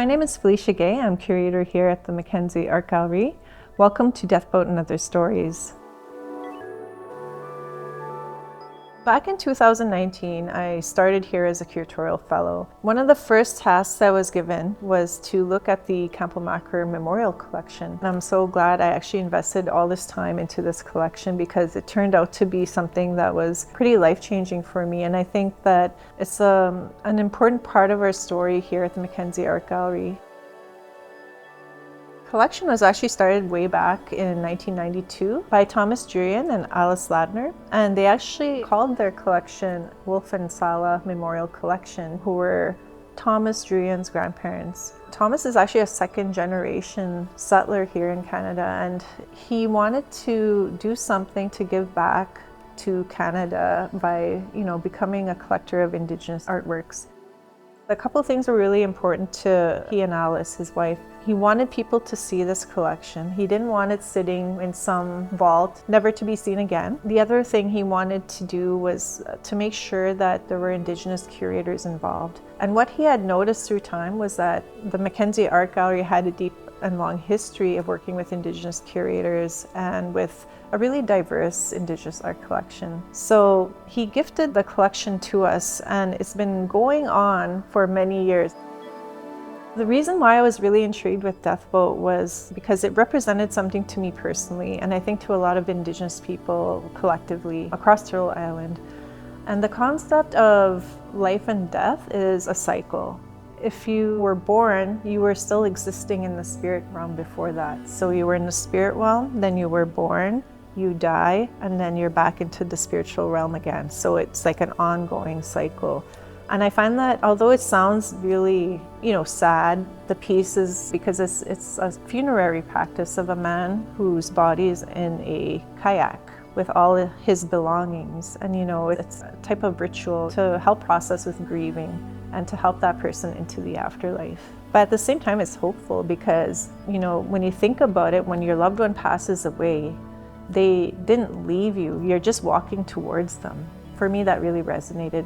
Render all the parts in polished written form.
My name is Felicia Gay. I'm curator here at the MacKenzie Art Gallery. Welcome to Death Boat and Other Stories. Back in 2019, I started here as a curatorial fellow. One of the first tasks I was given was to look at the Kampelmacher Memorial Collection. And I'm so glad I actually invested all this time into this collection because it turned out to be something that was pretty life-changing for me. And I think that it's an important part of our story here at the MacKenzie Art Gallery. The collection was actually started way back in 1992 by Thomas Druyan and Ladner, and they actually called their collection Wolf and Sala Memorial Collection, who were Thomas Druyan's grandparents. Thomas is actually a second-generation settler here in Canada, and he wanted to do something to give back to Canada by, becoming a collector of Indigenous artworks. A couple of things were really important to he and Alice, his wife. He wanted people to see this collection. He didn't want it sitting in some vault, never to be seen again. The other thing he wanted to do was to make sure that there were Indigenous curators involved. And what he had noticed through time was that the MacKenzie Art Gallery had a deep and long history of working with Indigenous curators and with a really diverse Indigenous art collection. So he gifted the collection to us, and it's been going on for many years. The reason why I was really intrigued with Death Boat was because it represented something to me personally, and I think to a lot of Indigenous people collectively across Turtle Island. And the concept of life and death is a cycle. If you were born, you were still existing in the spirit realm before that. So you were in the spirit realm, then you were born, you die, and then you're back into the spiritual realm again. So it's like an ongoing cycle. And I find that although it sounds really, sad, the piece is because it's a funerary practice of a man whose body is in a kayak with all his belongings. And it's a type of ritual to help process with grieving and to help that person into the afterlife. But at the same time, it's hopeful because, when you think about it, when your loved one passes away, they didn't leave you, you're just walking towards them. For me, that really resonated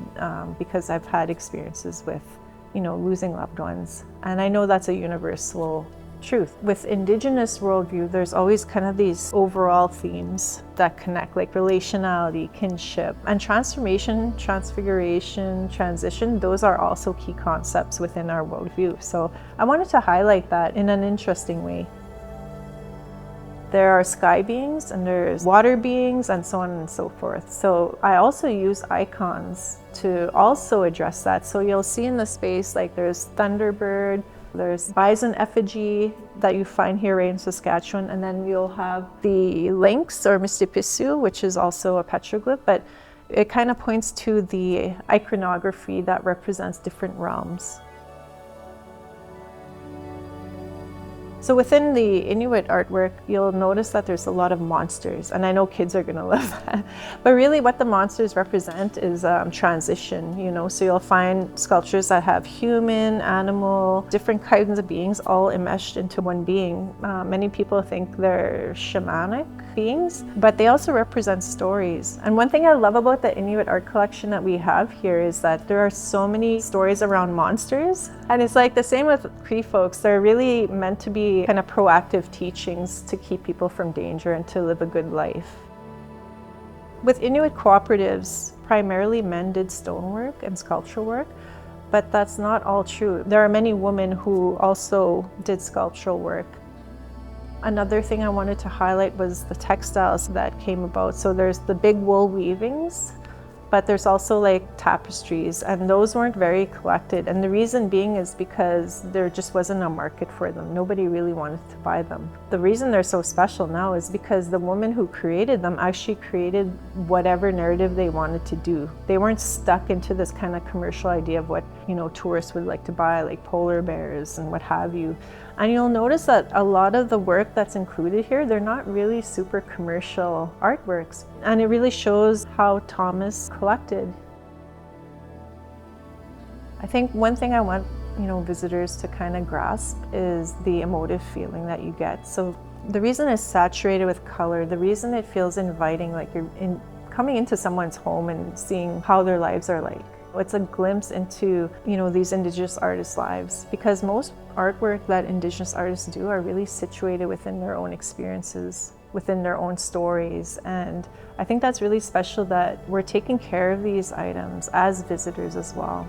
because I've had experiences with, losing loved ones. And I know that's a universal truth. With Indigenous worldview, there's always kind of these overall themes that connect, like relationality, kinship, and transformation, transfiguration, transition. Those are also key concepts within our worldview. So I wanted to highlight that in an interesting way. There are sky beings and there's water beings and so on and so forth. So I also use icons to also address that. So you'll see in the space, like there's Thunderbird, there's bison effigy that you find here right in Saskatchewan, and then you'll have the lynx or Mistipisu, which is also a petroglyph, but it kind of points to the iconography that represents different realms. So within the Inuit artwork, you'll notice that there's a lot of monsters, and I know kids are going to love that. But really what the monsters represent is transition, so you'll find sculptures that have human, animal, different kinds of beings all enmeshed into one being. Many people think they're shamanic beings, but they also represent stories. And one thing I love about the Inuit art collection that we have here is that there are so many stories around monsters. And it's like the same with Cree folks. They're really meant to be kind of proactive teachings to keep people from danger and to live a good life. With Inuit cooperatives, primarily men did stonework and sculptural work, but that's not all true. There are many women who also did sculptural work. Another thing I wanted to highlight was the textiles that came about. So there's the big wool weavings, but there's also like tapestries, and those weren't very collected. And the reason being is because there just wasn't a market for them. Nobody really wanted to buy them. The reason they're so special now is because the woman who created them actually created whatever narrative they wanted to do. They weren't stuck into this kind of commercial idea of what, tourists would like to buy, like polar bears and what have you. And you'll notice that a lot of the work that's included here, they're not really super commercial artworks. And it really shows how Thomas collected. I think one thing I want, visitors to kind of grasp is the emotive feeling that you get. So the reason it's saturated with color, the reason it feels inviting, like you're coming into someone's home and seeing how their lives are like. It's a glimpse into, these Indigenous artists' lives, because most artwork that Indigenous artists do are really situated within their own experiences, within their own stories. And I think that's really special that we're taking care of these items as visitors as well.